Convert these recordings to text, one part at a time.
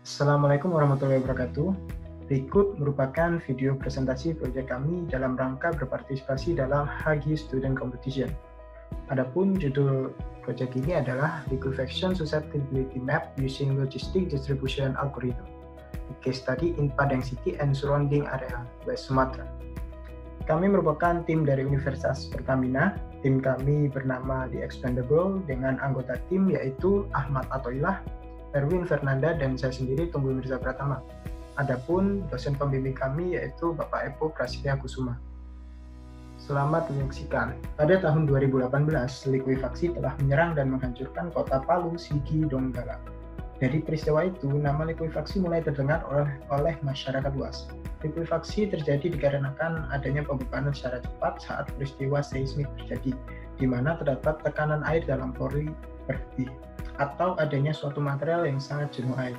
Assalamualaikum warahmatullahi wabarakatuh. Berikut merupakan video presentasi proyek kami dalam rangka berpartisipasi dalam Hagi Student Competition. Adapun judul proyek ini adalah Liquefaction Susceptibility Map Using Logistic Distribution Algorithm, case study in Padang City and surrounding area, West Sumatra. Kami merupakan tim dari Universitas Pertamina. Tim kami bernama The Expendable dengan anggota tim yaitu Ahmad Atoilah, Erwin Fernanda, dan saya sendiri Tunggul Mirza Pratama. Adapun dosen pembimbing kami yaitu Bapak Epo Prasidya Kusuma. Selamat menyaksikan. Pada tahun 2018, likuifaksi telah menyerang dan menghancurkan kota Palu, Sigi, Donggala. Dari peristiwa itu, nama likuifaksi mulai terdengar oleh masyarakat luas. Likuifaksi terjadi dikarenakan adanya pembebanan secara cepat saat peristiwa seismik terjadi, di mana terdapat tekanan air dalam pori berlebih, atau adanya suatu material yang sangat jenuh air.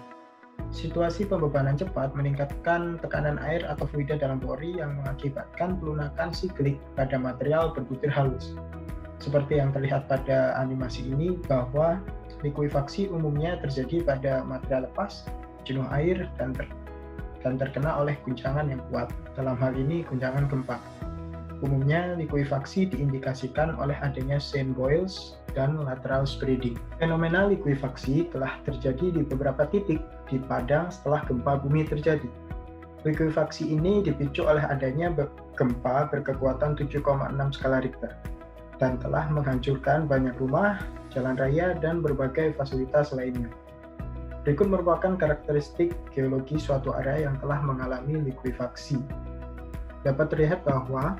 Situasi pembebanan cepat meningkatkan tekanan air atau fluida dalam pori yang mengakibatkan pelunakan siklik pada material berbutir halus. Seperti yang terlihat pada animasi ini, bahwa likuifaksi umumnya terjadi pada material lepas, jenuh air, dan terkena oleh guncangan yang kuat. Dalam hal ini, guncangan gempa. Umumnya, likuifaksi diindikasikan oleh adanya sand boils dan lateral spreading. Fenomena likuifaksi telah terjadi di beberapa titik di Padang setelah gempa bumi terjadi. Likuifaksi ini dipicu oleh adanya gempa berkekuatan 7,6 skala Richter dan telah menghancurkan banyak rumah, jalan raya, dan berbagai fasilitas lainnya. Berikut merupakan karakteristik geologi suatu area yang telah mengalami likuifaksi. Dapat terlihat bahwa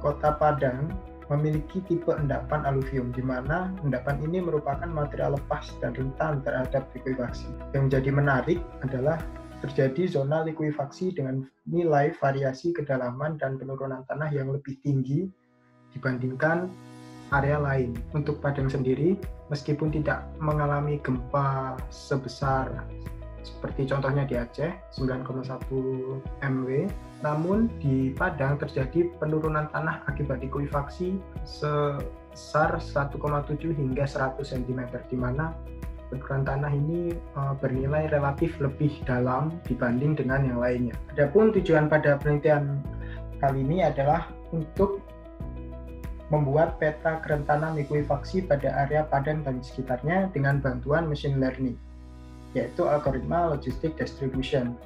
Kota Padang memiliki tipe endapan aluvium, di mana endapan ini merupakan material lepas dan rentan terhadap likuifaksi. Yang menjadi menarik adalah terjadi zona likuifaksi dengan nilai variasi kedalaman dan penurunan tanah yang lebih tinggi dibandingkan area lain. Untuk Padang sendiri, meskipun tidak mengalami gempa sebesar seperti contohnya di Aceh 9,1 MW, namun di Padang terjadi penurunan tanah akibat likuifaksi sebesar 1,7 hingga 100 cm, di mana penurunan tanah ini bernilai relatif lebih dalam dibanding dengan yang lainnya. Adapun tujuan pada penelitian kali ini adalah untuk membuat peta kerentanan likuifaksi pada area Padang dan sekitarnya dengan bantuan machine learning, yaitu algoritma logistic distribution.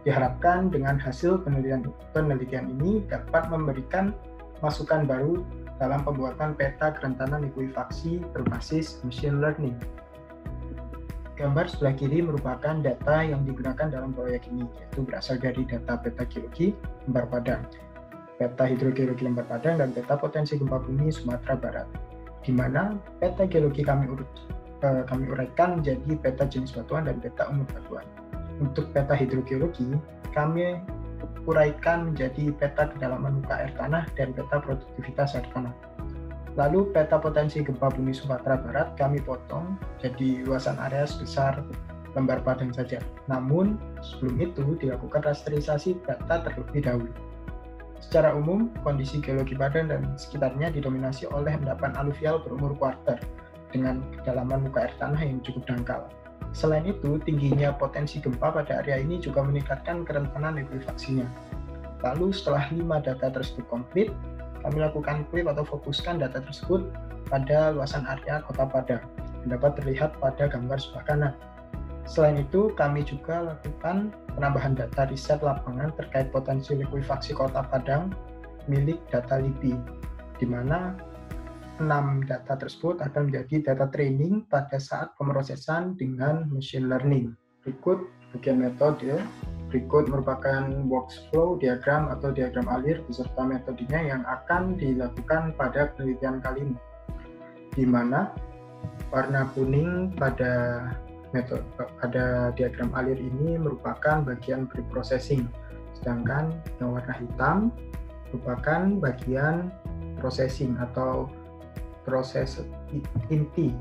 Diharapkan dengan hasil penelitian ini dapat memberikan masukan baru dalam pembuatan peta kerentanan likuifaksi berbasis machine learning. Gambar sebelah kiri merupakan data yang digunakan dalam proyek ini, yaitu berasal dari data peta geologi Lembah Padang, peta hidrogeologi Lembah Padang, dan peta potensi gempa bumi Sumatera Barat, di mana peta geologi kami uraikan menjadi peta jenis batuan dan peta umur batuan. Untuk peta hidrogeologi, kami uraikan menjadi peta kedalaman muka air tanah dan peta produktivitas air tanah. Lalu peta potensi gempa bumi Sumatera Barat kami potong jadi luasan area sebesar lembar Padang saja. Namun, sebelum itu dilakukan rasterisasi data terlebih dahulu. Secara umum, kondisi geologi Padang dan sekitarnya didominasi oleh endapan aluvial berumur kuarter dengan kedalaman muka air tanah yang cukup dangkal. Selain itu, tingginya potensi gempa pada area ini juga meningkatkan kerentanan likuifaksinya. Lalu setelah 5 data tersebut komplit, kami lakukan klip atau fokuskan data tersebut pada luasan area Kota Padang, yang dapat terlihat pada gambar sebelah kanan. Selain itu, kami juga lakukan penambahan data riset lapangan terkait potensi likuifaksi Kota Padang milik Data LIPI, di mana 6 data tersebut akan menjadi data training pada saat pemrosesan dengan machine learning. Berikut bagian metode. Berikut merupakan workflow diagram atau diagram alir beserta metodenya yang akan dilakukan pada penelitian kali ini, di mana warna kuning pada diagram alir ini merupakan bagian pre-processing, sedangkan yang warna hitam merupakan bagian processing atau proses inti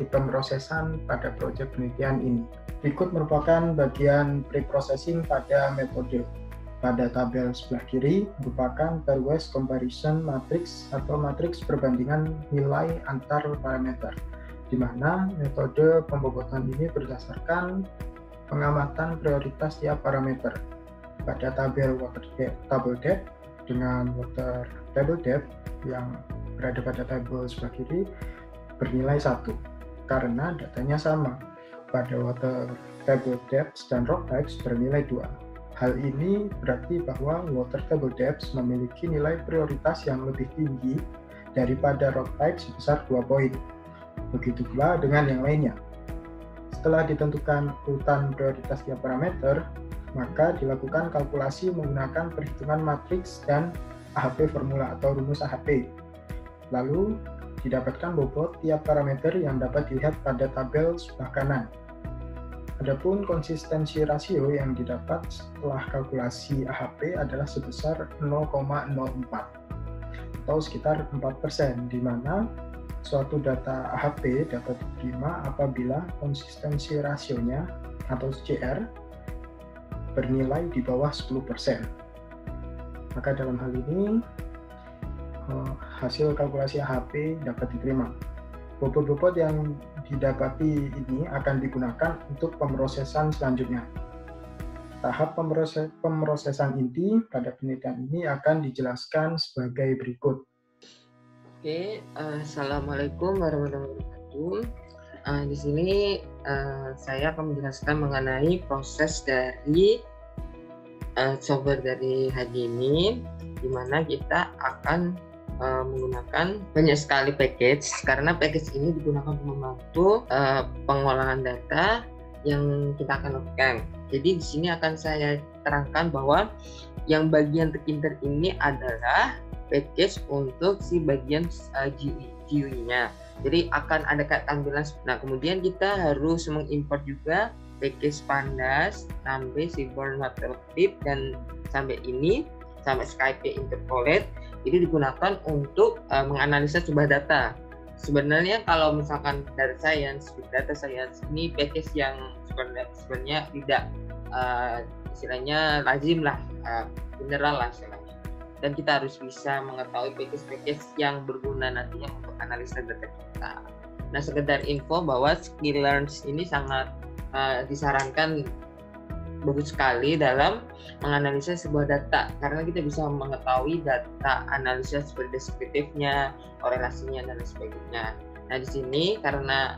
pemrosesan pada proyek penelitian ini. Berikut merupakan bagian pre-processing pada metode. Pada tabel sebelah kiri merupakan pairwise comparison matrix atau matriks perbandingan nilai antar parameter, di mana metode pembobotan ini berdasarkan pengamatan prioritas tiap parameter. Pada tabel water table depth dengan water table depth yang berada pada tabel sebelah kiri bernilai 1 karena datanya sama. Pada water table depth dan rock types bernilai 2. Hal ini berarti bahwa water table depth memiliki nilai prioritas yang lebih tinggi daripada rock type sebesar 2 poin. Begitu pula dengan yang lainnya. Setelah ditentukan urutan prioritas tiap parameter, maka dilakukan kalkulasi menggunakan perhitungan matriks dan AHP formula atau rumus AHP. Lalu didapatkan bobot tiap parameter yang dapat dilihat pada tabel sebelah kanan. Adapun konsistensi rasio yang didapat setelah kalkulasi AHP adalah sebesar 0,04 atau sekitar 4%, di mana suatu data AHP dapat diterima apabila konsistensi rasionya atau CR bernilai di bawah 10%. Maka dalam hal ini hasil kalkulasi AHP dapat diterima. Bobot-bobot yang didapati ini akan digunakan untuk pemrosesan selanjutnya. Tahap pemrosesan inti pada penelitian ini akan dijelaskan sebagai berikut. Oke, Assalamualaikum warahmatullahi wabarakatuh. Di sini saya akan menjelaskan mengenai proses dari software dari Hagi ini, di mana kita akan menggunakan banyak sekali package, karena package ini digunakan untuk membantu pengolahan data yang kita akan lakukan. Jadi di sini akan saya terangkan bahwa yang bagian terpinter ini adalah package untuk si bagian GUI-nya. Jadi akan ada tampilan. Nah, kemudian kita harus mengimport juga package pandas sampai seaborn watertip dan sampai Skype interpolate. Ini digunakan untuk menganalisa sebuah data. Sebenarnya kalau misalkan data science, big data science ini package yang sebenarnya tidak istilahnya lazim lah, general lah istilahnya. Dan kita harus bisa mengetahui package-package yang berguna nantinya untuk analisa data kita. Nah, sekedar info bahwa Sklearns ini sangat disarankan bagus sekali dalam menganalisa sebuah data, karena kita bisa mengetahui data analisis seperti deskriptifnya, korelasinya, dan lain sebagainya. Nah, di sini karena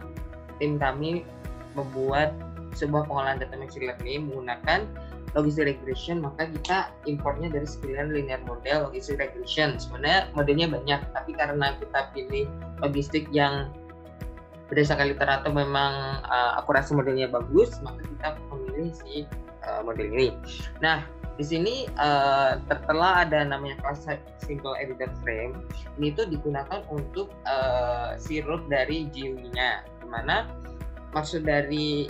tim kami membuat sebuah pengolahan data machine learning menggunakan logistic regression, maka kita importnya dari Sklearns linear model logistic regression. Sebenarnya modelnya banyak, tapi karena kita pilih logistik yang berdasarkan literatur memang akurasi modelnya bagus, maka kita memilih si model ini. Nah, di sini tertera ada namanya class simple editor frame. Ini tuh digunakan untuk si root dari GUI-nya, dimana maksud dari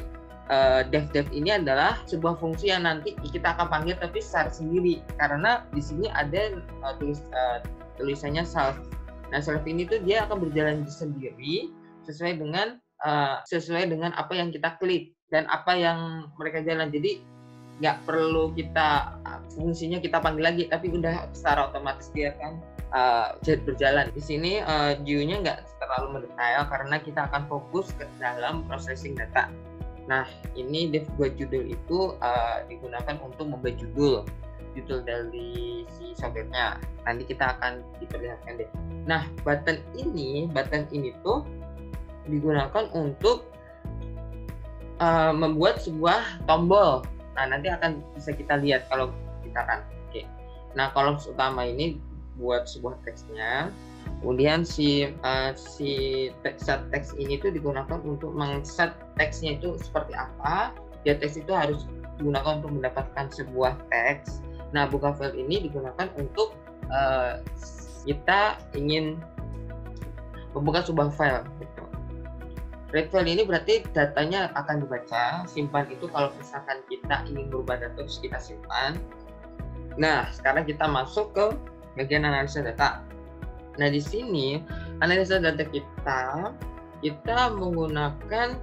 dev ini adalah sebuah fungsi yang nanti kita akan panggil tapi secara sendiri, karena di sini ada tulisannya self. Nah, self ini tuh dia akan berjalan sendiri sesuai dengan apa yang kita klik dan apa yang mereka jalan. Jadi nggak perlu fungsinya kita panggil lagi, tapi udah secara otomatis dia akan berjalan. Di sini GUI-nya nggak terlalu mendetail karena kita akan fokus ke dalam processing data. Nah, ini dev buat judul itu digunakan untuk membuat judul dari si software-nya. Nanti kita akan diperlihatkan deh. Nah, button ini tuh digunakan untuk membuat sebuah tombol. Nah, nanti akan bisa kita lihat kalau kita kan. Oke. Nah, kolom utama ini buat sebuah teksnya. Kemudian si set teks ini tuh digunakan untuk meng-set teksnya itu seperti apa. Ya, teks itu harus digunakan untuk mendapatkan sebuah teks. Nah, buka file ini digunakan untuk kita ingin membuka sebuah file. Gitu. Read file ini berarti datanya akan dibaca. Simpan itu kalau misalkan kita ingin berubah data terus kita simpan. Nah, sekarang kita masuk ke bagian analisa data. Nah, di sini analisa data kita menggunakan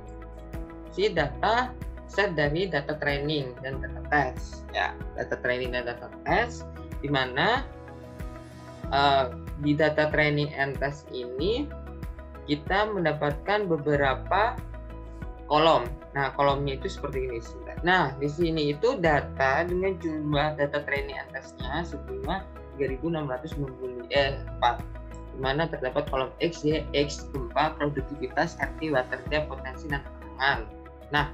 si data set dari data training dan data test. Ya, data training dan data test, di mana di data training and test ini kita mendapatkan beberapa kolom. Nah, kolomnya itu seperti ini. Nah, di sini itu data dengan jumlah data training atasnya sejumlah 3.694, di mana terdapat kolom X, Y, X, gempa, produktivitas, RT, water depth, potensi, dan keterangan. Nah,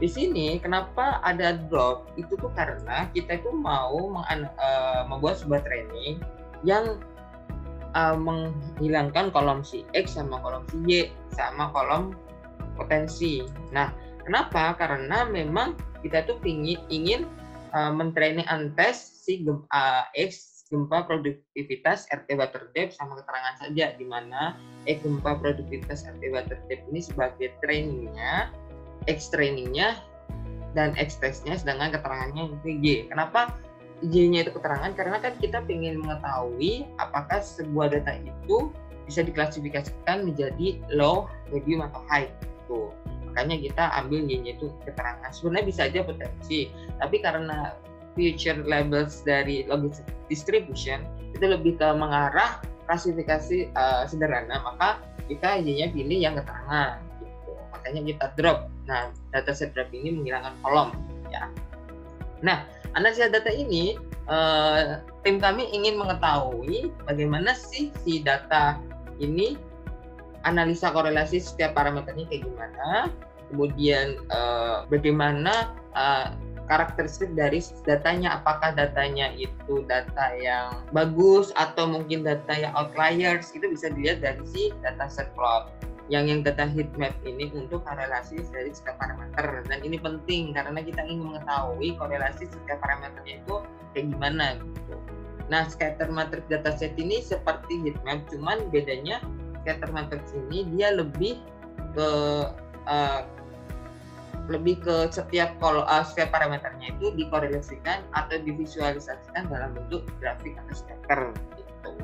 di sini kenapa ada drop? Itu tuh karena kita itu mau membuat sebuah training yang menghilangkan kolom si X sama kolom si Y sama kolom potensi. Nah, kenapa? Karena memang kita tuh ingin mentraining antes si X, gempa, produktivitas, RT, water depth, sama keterangan saja, di mana gempa, produktivitas, RT, water depth ini sebagai trainingnya, X trainingnya, dan X testnya, sedangkan keterangannya itu Y. Kenapa Y-nya itu keterangan? Karena kan kita ingin mengetahui apakah sebuah data itu bisa diklasifikasikan menjadi low, medium, atau high. Tuh. Makanya kita ambil Y-nya itu keterangan. Sebenarnya bisa aja potensi, tapi karena future labels dari logistic distribution itu lebih ke mengarah klasifikasi sederhana, maka kita Y-nya pilih yang keterangan. Gitu. Makanya kita drop. Nah, dataset drop ini menghilangkan kolom. Ya. Nah, analisa data ini, tim kami ingin mengetahui bagaimana sih si data ini, analisa korelasi setiap parameternya kayak gimana, kemudian bagaimana karakteristik dari datanya, apakah datanya itu data yang bagus atau mungkin data yang outliers, itu bisa dilihat dari si dataset plot. Yang data heat map ini untuk korelasi dari setiap parameter, dan ini penting karena kita ingin mengetahui korelasi setiap parameternya itu kayak gimana gitu. Nah, scatter matrix dataset ini seperti heat map, cuman bedanya scatter matrix ini dia lebih ke setiap parameternya itu dikorelasikan atau divisualisasikan dalam bentuk grafik atau scatter gitu.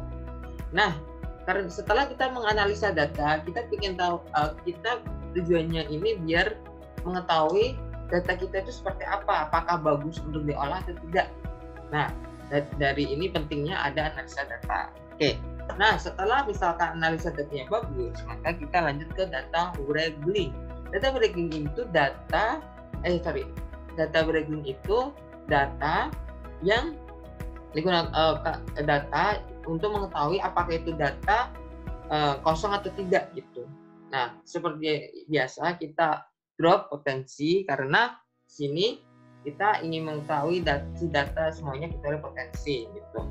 Nah, karena setelah kita menganalisa data, kita ingin tahu, kita tujuannya ini biar mengetahui data kita itu seperti apa, apakah bagus untuk diolah atau tidak. Nah, dari ini pentingnya ada analisa data. Oke. Nah, setelah misalkan analisa datanya bagus, maka kita lanjut ke data wrangling. Data wrangling itu data wrangling itu data yang digunakan data untuk mengetahui apakah itu data kosong atau tidak gitu. Nah, seperti biasa kita drop potensi karena sini kita ingin mengetahui data semuanya kecuali potensi gitu.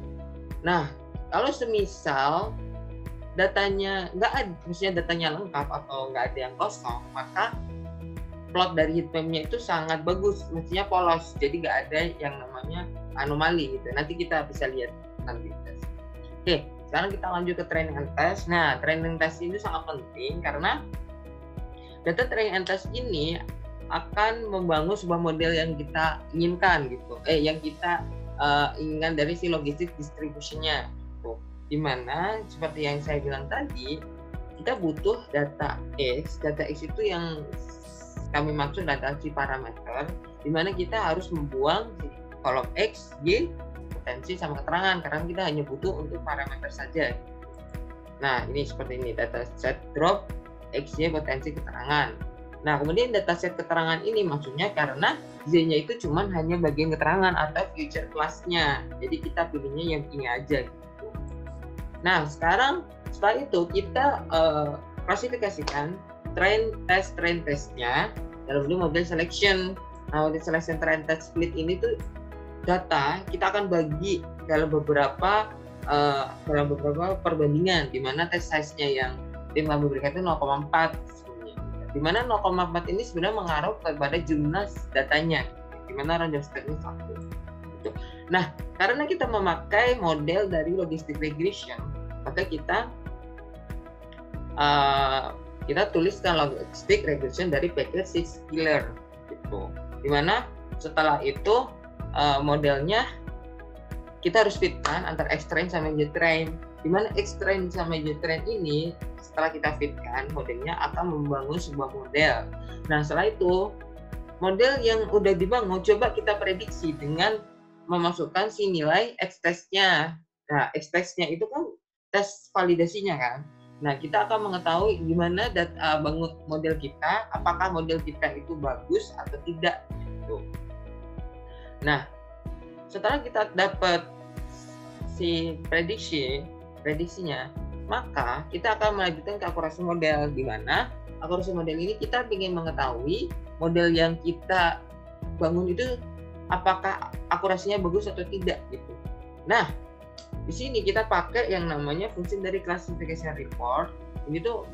Nah, kalau semisal datanya nggak ada, misalnya datanya lengkap atau nggak ada yang kosong, maka plot dari heatmap-nya itu sangat bagus, mestinya polos, jadi nggak ada yang namanya anomali gitu. Nanti kita bisa lihat nanti. Oke, sekarang kita lanjut ke training and test. Nah, training test ini sangat penting karena data training and test ini akan membangun sebuah model yang kita inginkan gitu. Yang kita inginkan dari si logistic distribution-nya. Gitu. Dimana seperti yang saya bilang tadi, kita butuh data X. Data X itu yang kami maksud data si parameter, dimana kita harus membuang kolom X, Y, potensi sama keterangan karena kita hanya butuh untuk parameter saja. Nah, ini seperti ini, dataset drop X, Y, potensi, keterangan. Nah, kemudian dataset keterangan ini maksudnya karena Z-nya itu cuma hanya bagian keterangan atau future class-nya. Jadi kita pilihnya yang ini aja gitu. Nah, sekarang setelah itu kita klasifikasikan train test-nya dalam bentuk model selection. Nah, model selection train test split ini tuh data kita akan bagi dalam beberapa perbandingan, di mana test size-nya yang tim kami berikan itu 0,4 sebenarnya. Di mana 0,4 ini sebenarnya mengaruh kepada jumlah datanya, di mana range of state-nya 1. Gitu. Nah, karena kita memakai model dari logistic regression, maka kita tuliskan logistic regression dari package 6 killer gitu. Di mana setelah itu modelnya kita harus fitkan antara X-train sama Y-train, di mana X-train sama Y-train ini setelah kita fitkan modelnya akan membangun sebuah model. Nah, setelah itu model yang udah dibangun coba kita prediksi dengan memasukkan si nilai X-test-nya. Nah, X-test-nya itu kan tes validasinya kan. Nah, kita akan mengetahui gimana bangun model kita, apakah model kita itu bagus atau tidak. Gitu. Nah, setelah kita dapat si prediksinya, maka kita akan melanjutkan ke akurasi model, di mana akurasi model ini kita ingin mengetahui model yang kita bangun itu apakah akurasinya bagus atau tidak gitu. Nah, di sini kita pakai yang namanya fungsi dari classification report. Ini tuh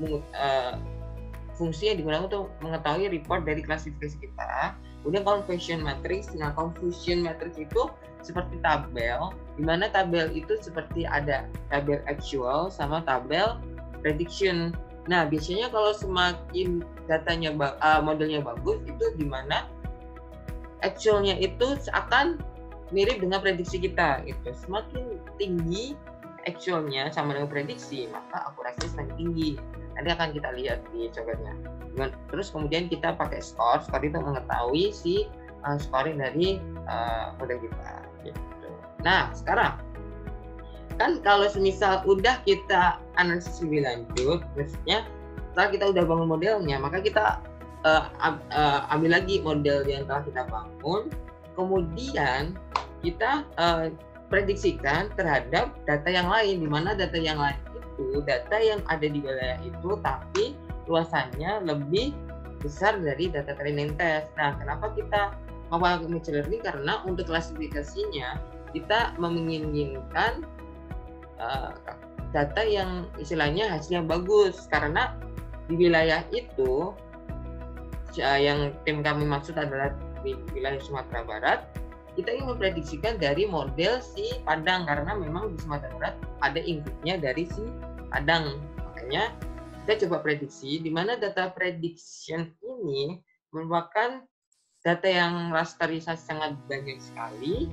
fungsi yang digunakan untuk mengetahui report dari klasifikasi kita. Kemudian confusion matrix. Nah, confusion matrix itu seperti tabel, di mana tabel itu seperti ada tabel actual sama tabel prediction. Nah, biasanya kalau semakin datanya modelnya bagus, itu di mana actualnya itu akan mirip dengan prediksi kita gitu. Semakin tinggi actualnya sama dengan prediksi, maka akurasinya semakin tinggi. Nanti akan kita lihat di covernya. Terus kemudian kita pakai skor itu mengetahui si scoring dari model kita gitu. Nah, sekarang kan kalau semisal udah kita analisis lebih lanjut, maksudnya setelah kita udah bangun modelnya, maka kita ambil lagi model yang telah kita bangun, kemudian kita prediksikan terhadap data yang lain, di mana data yang lain itu data yang ada di wilayah itu tapi luasannya lebih besar dari data training test. Nah, kenapa kita memakai machine learning? Karena untuk klasifikasinya kita menginginkan data yang istilahnya hasil yang bagus, karena di wilayah itu yang tim kami maksud adalah di wilayah Sumatera Barat, kita ingin memprediksikan dari model si Padang, karena memang di Sumatera Barat ada inputnya dari si Padang. Makanya kita coba prediksi, di mana data prediction ini merupakan data yang rasterisasi sangat banyak sekali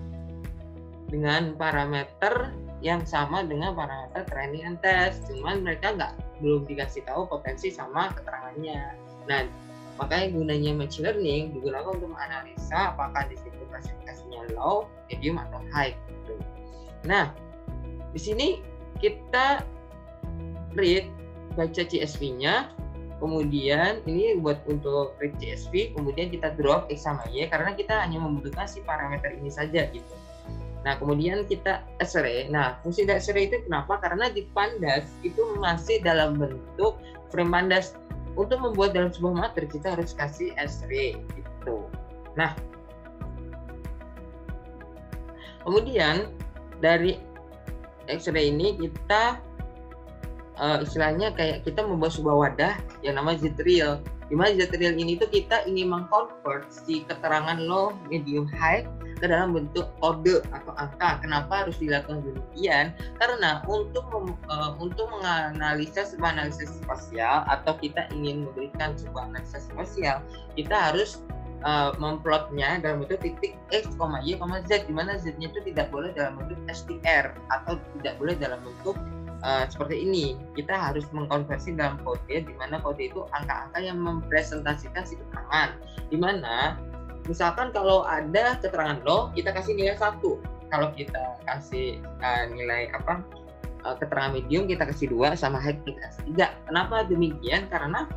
dengan parameter yang sama dengan parameter training and test, cuman mereka belum dikasih tahu potensi sama keterangannya. Nah, makanya gunanya machine learning digunakan untuk menganalisa apakah di situ klasifikasinya low, medium, atau high. Gitu. Nah, di sini kita read, baca CSV-nya, kemudian ini buat untuk read CSV, kemudian kita drop X sama Y karena kita hanya membutuhkan si parameter ini saja gitu. Nah, kemudian kita X-ray. Nah, fungsi dari X-ray itu kenapa? Karena di Pandas itu masih dalam bentuk frame Pandas. Untuk membuat dalam sebuah matriks kita harus kasih X-ray gitu. Nah, kemudian dari X-ray ini kita istilahnya kayak kita membuat sebuah wadah yang namanya Z-Real. Di mana Z-Real ini tuh kita ingin mengconvert si keterangan low, medium, high ke dalam bentuk kode atau angka. Kenapa harus dilakukan demikian? Karena untuk menganalisa sebuah analisis spasial atau kita ingin memberikan sebuah analisis spasial, kita harus memplotnya dalam bentuk titik X, Y, Z, di mana Z-nya itu tidak boleh dalam bentuk str atau tidak boleh dalam bentuk seperti ini. Kita harus mengkonversi dalam kode, di mana kode itu angka-angka yang mempresentasikan si keterangan. Di mana misalkan kalau ada keterangan low, kita kasih nilai 1. Kalau kita kasih nilai keterangan medium, kita kasih 2, sama high kita kasih 3. Kenapa demikian? Karena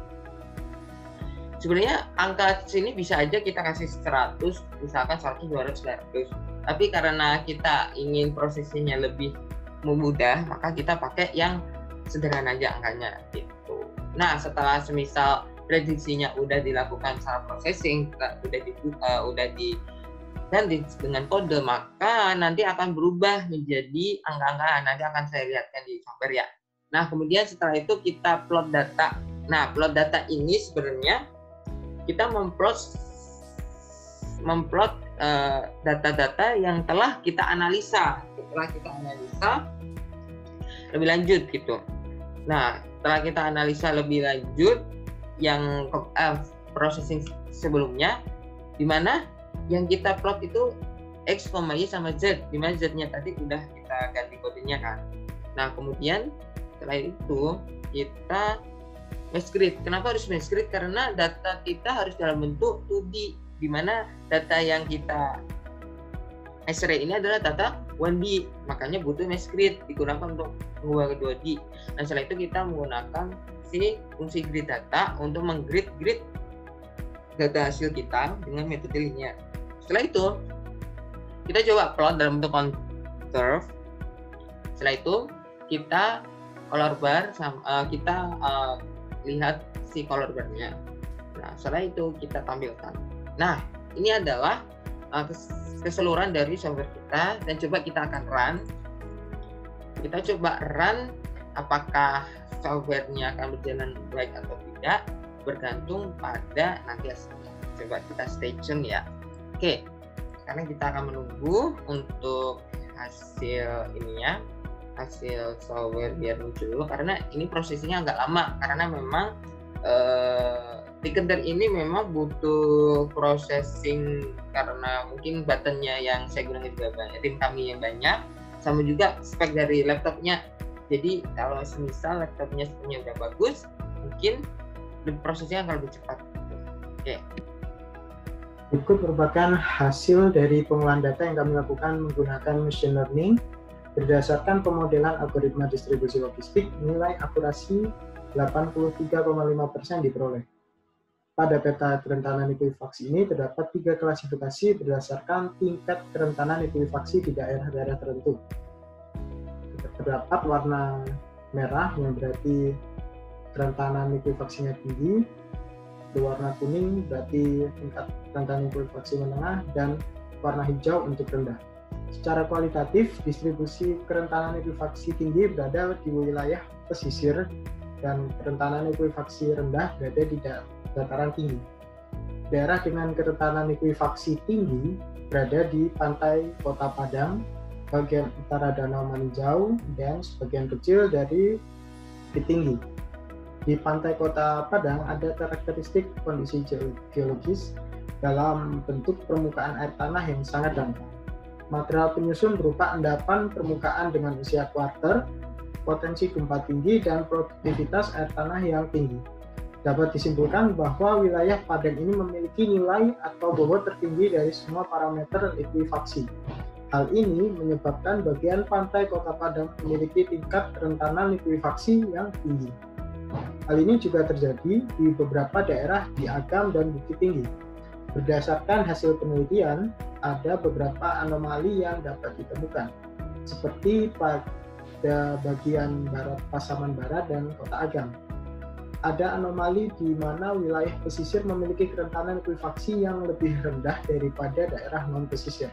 sebenarnya angka sini bisa aja kita kasih 100, misalkan 100, 200, 300. Tapi karena kita ingin prosesnya lebih mudah, maka kita pakai yang sederhana aja angkanya gitu. Nah, setelah semisal prediksinya udah dilakukan secara processing, udah diganti dengan kode, maka nanti akan berubah menjadi angka-angka. Nanti akan saya lihatkan di software ya. Nah, kemudian setelah itu kita plot data. Nah, plot data ini sebenarnya kita memplot data-data yang telah kita analisa. Setelah kita analisa lebih lanjut gitu. Nah, setelah kita analisa lebih lanjut yang processing sebelumnya, di mana yang kita plot itu X, Y, sama Z, di mana Z-nya tadi udah kita ganti kodenya kan. Nah, kemudian setelah itu kita mesh grid. Kenapa harus mesh grid? Karena data kita harus dalam bentuk 2D, di mana data yang kita X-ray ini adalah data 1D, makanya butuh mesh grid digunakan untuk mengubah ke 2D. Nah, setelah itu kita menggunakan si fungsi grid data untuk menggrid data hasil kita dengan metode linear. Setelah itu kita coba plot dalam bentuk curve. Setelah itu kita color bar, kita lihat si color barnya. Nah, setelah itu kita tampilkan. Nah, ini adalah keseluruhan dari software kita, dan coba kita akan run. Kita coba run apakah softwarenya akan berjalan baik atau tidak, bergantung pada nanti hasilnya. Coba kita stay tune ya. Oke, sekarang kita akan menunggu untuk hasil ininya, hasil software biar muncul dulu, karena ini prosesnya agak lama, karena memang Tkinter ini memang butuh processing karena mungkin buttonnya yang saya gunakan juga banyak, tim kami yang banyak, sama juga spek dari laptopnya. Jadi kalau semisal laptopnya speknya udah bagus, mungkin prosesnya akan lebih cepat. Oke. Berikut merupakan hasil dari pengolahan data yang kami lakukan menggunakan machine learning berdasarkan pemodelan algoritma distribusi logistik. Nilai akurasi 83,5% diperoleh. Pada peta kerentanan likuifaksi ini terdapat 3 klasifikasi berdasarkan tingkat kerentanan likuifaksi di daerah-daerah tertentu. Terdapat warna merah yang berarti kerentanan likuifaksinya tinggi, warna kuning berarti tingkat kerentanan likuifaksi menengah, dan warna hijau untuk rendah. Secara kualitatif, distribusi kerentanan likuifaksi tinggi berada di wilayah pesisir dan kerentanan likuifaksi rendah berada di dataran tinggi. Daerah dengan kerentanan likuifaksi tinggi berada di pantai Kota Padang, bagian utara Danau Maninjau, dan sebagian kecil dari Bukit Tinggi. Di pantai Kota Padang ada karakteristik kondisi geologis dalam bentuk permukaan air tanah yang sangat dangkal. Material penyusun berupa endapan permukaan dengan usia kuarter, potensi gempa tinggi, dan produktivitas air tanah yang tinggi. Dapat disimpulkan bahwa wilayah Padang ini memiliki nilai atau bobot tertinggi dari semua parameter likuifaksi. Hal ini menyebabkan bagian pantai Kota Padang memiliki tingkat kerentanan likuifaksi yang tinggi. Hal ini juga terjadi di beberapa daerah di Agam dan Bukit Tinggi. Berdasarkan hasil penelitian, ada beberapa anomali yang dapat ditemukan, seperti pada bagian barat Pasaman Barat dan Kota Agam. Ada anomali di mana wilayah pesisir memiliki kerentanan likuifaksi yang lebih rendah daripada daerah non-pesisir.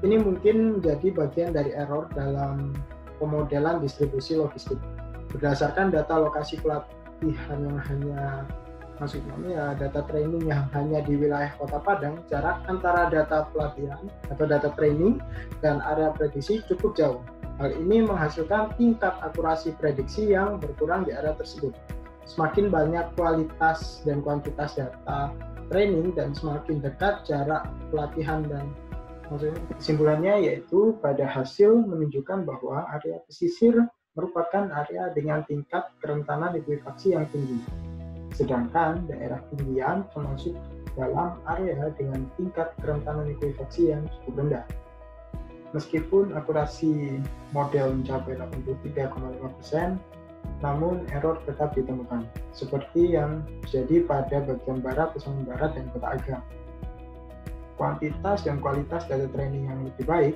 Ini mungkin menjadi bagian dari error dalam pemodelan distribusi logistik. Berdasarkan data lokasi pelatihan yang data training yang hanya di wilayah Kota Padang, jarak antara data pelatihan atau data training dan area prediksi cukup jauh. Hal ini menghasilkan tingkat akurasi prediksi yang berkurang di area tersebut. Semakin banyak kualitas dan kuantitas data training dan semakin dekat jarak pelatihan, dan kesimpulannya yaitu pada hasil menunjukkan bahwa area pesisir merupakan area dengan tingkat kerentanan likuifaksi yang tinggi, sedangkan daerah pinggiran termasuk dalam area dengan tingkat kerentanan likuifaksi yang cukup rendah. Meskipun akurasi model mencapai 83,5%, namun error tetap ditemukan, seperti yang terjadi pada bagian barat, Pasaman Barat, dan Kota Agam. Kuantitas dan kualitas data training yang lebih baik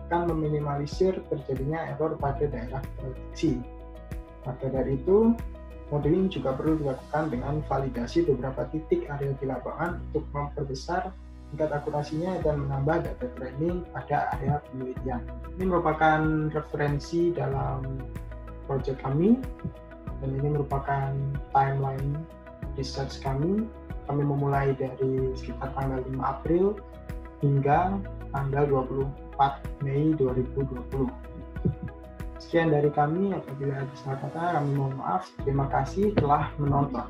akan meminimalisir terjadinya error pada daerah prediksi. Maka dari itu, modeling juga perlu dilakukan dengan validasi beberapa titik area di lapangan untuk memperbesar tingkat akurasinya dan menambah data training pada area penelitian. Ini merupakan referensi dalam proyek kami, dan ini merupakan timeline research kami. Kami memulai dari sekitar tanggal 5 April hingga tanggal 24 Mei 2020. Sekian dari kami, apabila ada salah kata kami mohon maaf. Terima kasih telah menonton.